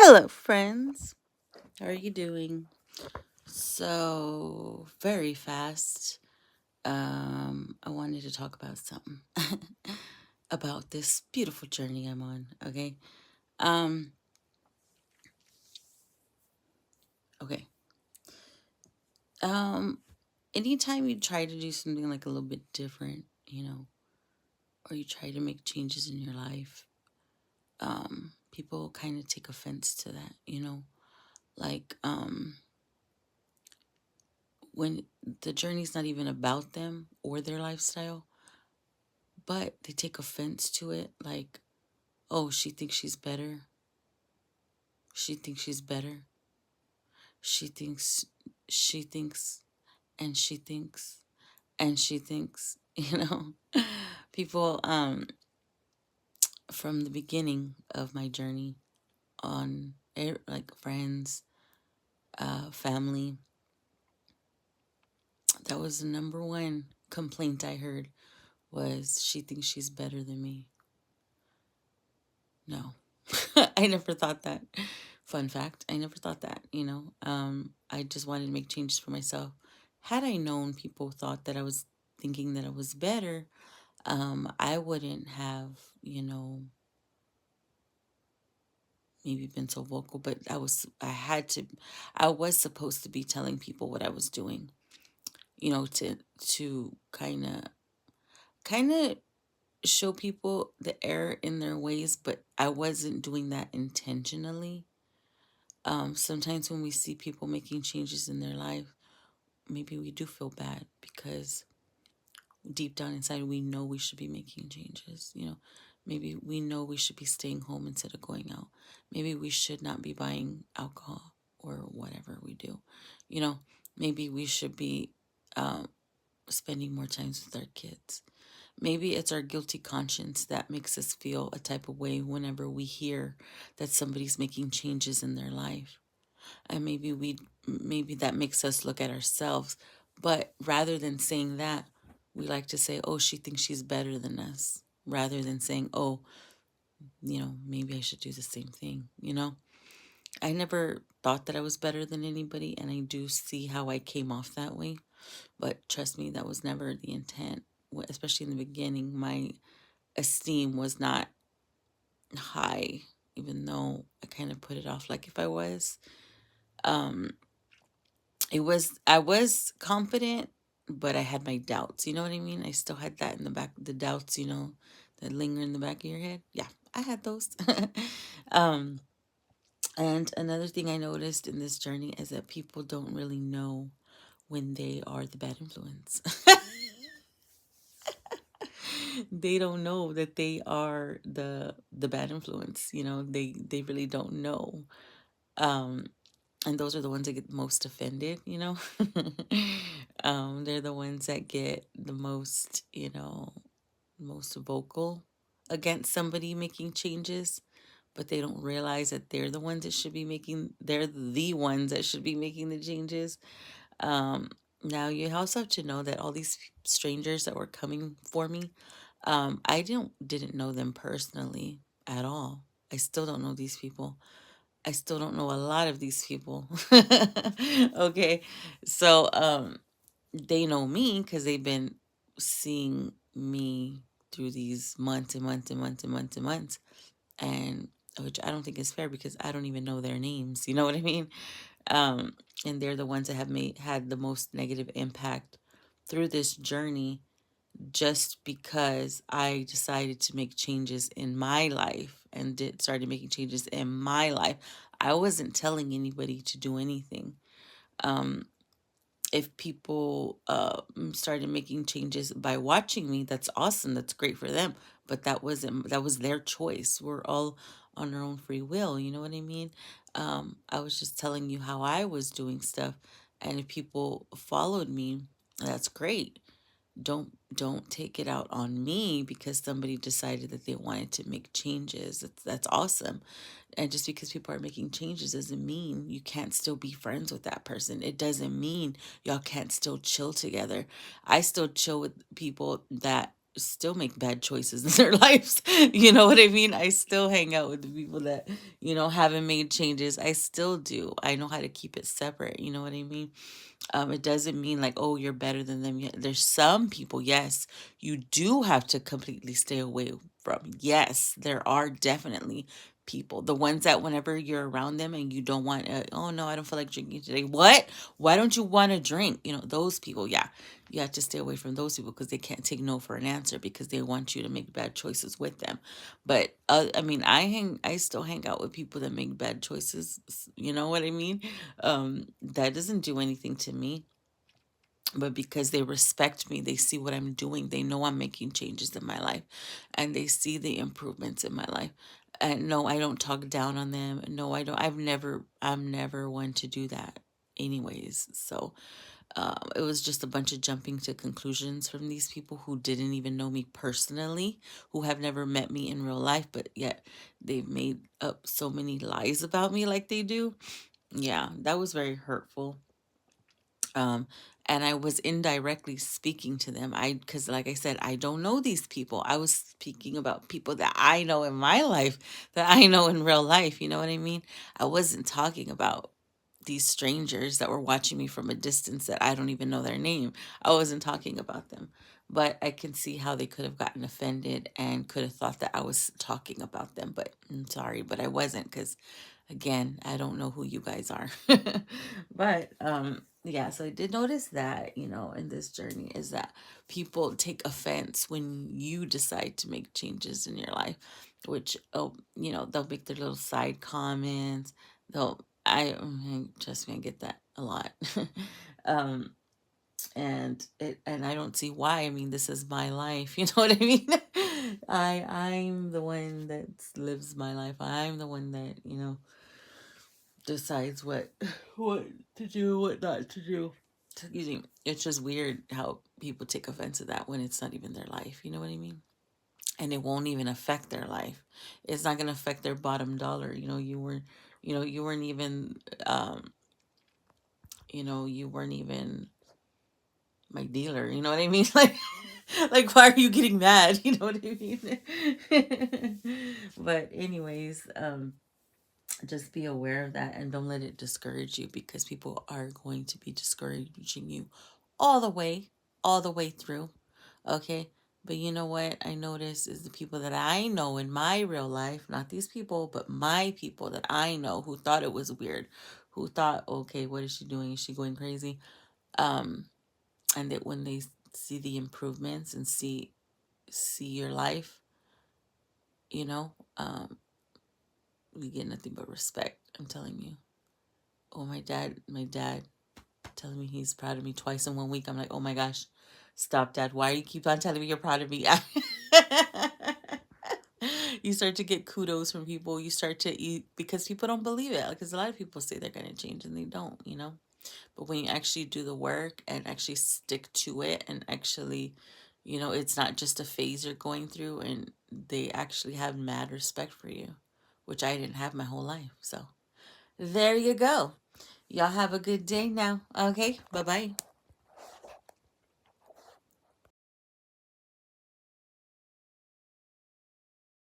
Hello, friends. How are you doing? So, very fast. I wanted to talk about something about this beautiful journey I'm on. Okay. Um. Okay. Um. Anytime you try to do something like a little bit different, or you try to make changes in your life, people kind of take offense to that. Like when the journey's not even about them or their lifestyle, but they take offense to it. Like, oh, she thinks she's better. She thinks she's better. She thinks, she thinks, and she thinks, and she thinks, People, from the beginning of my journey on like friends, family, that was the number one complaint I heard was she thinks she's better than me. No, I never thought that. Fun fact, I never thought that. I just wanted to make changes for myself. Had I known people thought that I was thinking that I was better, I wouldn't have, maybe been so vocal, but I was supposed to be telling people what I was doing, to kind of show people the error in their ways, but I wasn't doing that intentionally. Sometimes when we see people making changes in their life, maybe we do feel bad because deep down inside we know we should be making changes. Maybe we know we should be staying home instead of going out. Maybe we should not be buying alcohol or whatever we do. You know, maybe we should be spending more time with our kids. Maybe it's our guilty conscience that makes us feel a type of way whenever we hear that somebody's making changes in their life. And maybe that makes us look at ourselves, but rather than saying that, we like to say, oh, she thinks she's better than us, rather than saying, oh, maybe I should do the same thing. I never thought that I was better than anybody, and I do see how I came off that way, but trust me, that was never the intent. Especially in the beginning, my esteem was not high, even though I kind of put it off like if I was. um I was confident, but I had my doubts. You know what I mean? I still had that in the back, the doubts, that linger in the back of your head. Yeah, I had those. um, and another thing I noticed in this journey is that people don't really know when they are the bad influence. They don't know that they are the bad influence. They really don't know. Um, and those are the ones that get most offended. They're the ones that get the most, most vocal against somebody making changes, but they don't realize that they're the ones that should be making the changes. Now you also have to know that all these strangers that were coming for me, I didn't know them personally at all. I still don't know these people. I still don't know a lot of these people. Okay. So they know me because they've been seeing me through these months and months and months and months and months. And which I don't think is fair because I don't even know their names. You know what I mean? Um, and they're the ones that have had the most negative impact through this journey, just because I decided to make changes in my life and started making changes in my life. I wasn't telling anybody to do anything. Um, if people started making changes by watching me, that's awesome. That's great for them. But that was their choice. We're all on our own free will. You know what I mean? I was just telling you how I was doing stuff, and if people followed me, that's great. Don't take it out on me because somebody decided that they wanted to make changes. That's awesome. And just because people are making changes doesn't mean you can't still be friends with that person. It doesn't mean y'all can't still chill together. I still chill with people that still make bad choices in their lives. You know what I mean? I still hang out with the people that, haven't made changes. I still do. I know how to keep it separate. You know what I mean? It doesn't mean like, oh, you're better than them. There's some people, yes, you do have to completely stay away from. Yes, there are definitely people. The ones that whenever you're around them and you don't want, oh no, I don't feel like drinking today. What? Why don't you want to drink? Those people, yeah. You have to stay away from those people because they can't take no for an answer because they want you to make bad choices with them. But I mean, I still hang out with people that make bad choices. You know what I mean? That doesn't do anything to me. But because they respect me, they see what I'm doing. They know I'm making changes in my life, and they see the improvements in my life. And no, I don't talk down on them. No, I don't. I'm never one to do that, anyways. So it was just a bunch of jumping to conclusions from these people who didn't even know me personally, who have never met me in real life, but yet they've made up so many lies about me like they do. Yeah, that was very hurtful. Um, and I was indirectly speaking to them. Because like I said, I don't know these people. I was speaking about people that I know in my life, that I know in real life. You know what I mean? I wasn't talking about these strangers that were watching me from a distance that I don't even know their name. I wasn't talking about them. But I can see how they could have gotten offended and could have thought that I was talking about them. But I'm sorry, but I wasn't because, again, I don't know who you guys are. But yeah, so I did notice that, in this journey is that people take offense when you decide to make changes in your life, which, oh, they'll make their little side comments. They'll trust me, I get that a lot. um and I don't see why. I mean, this is my life. You know what I mean? I'm the one that lives my life. I'm the one that, decides what to do, what not to do. Excuse me. It's just weird how people take offense to that when it's not even their life. You know what I mean? And it won't even affect their life. It's not going to affect their bottom dollar. You weren't even, you weren't even my dealer. You know what I mean? Like, why are you getting mad? You know what I mean? But anyways, just be aware of that and don't let it discourage you because people are going to be discouraging you all the way, all the way through. Okay. But you know what I notice is the people that I know in my real life, not these people, but my people that I know who thought it was weird, who thought, okay, what is she doing? Is she going crazy? Um, and that when they see the improvements and see your life, you know, we get nothing but respect. I'm telling you. Oh, my dad telling me he's proud of me twice in 1 week. I'm like, oh my gosh, stop, Dad. Why do you keep on telling me you're proud of me? You start to get kudos from people. You start to eat because people don't believe it. Because a lot of people say they're going to change and they don't. But when you actually do the work and actually stick to it and actually, it's not just a phase you're going through and they actually have mad respect for you, which I didn't have my whole life. So there you go. Y'all have a good day now. Okay. Bye bye.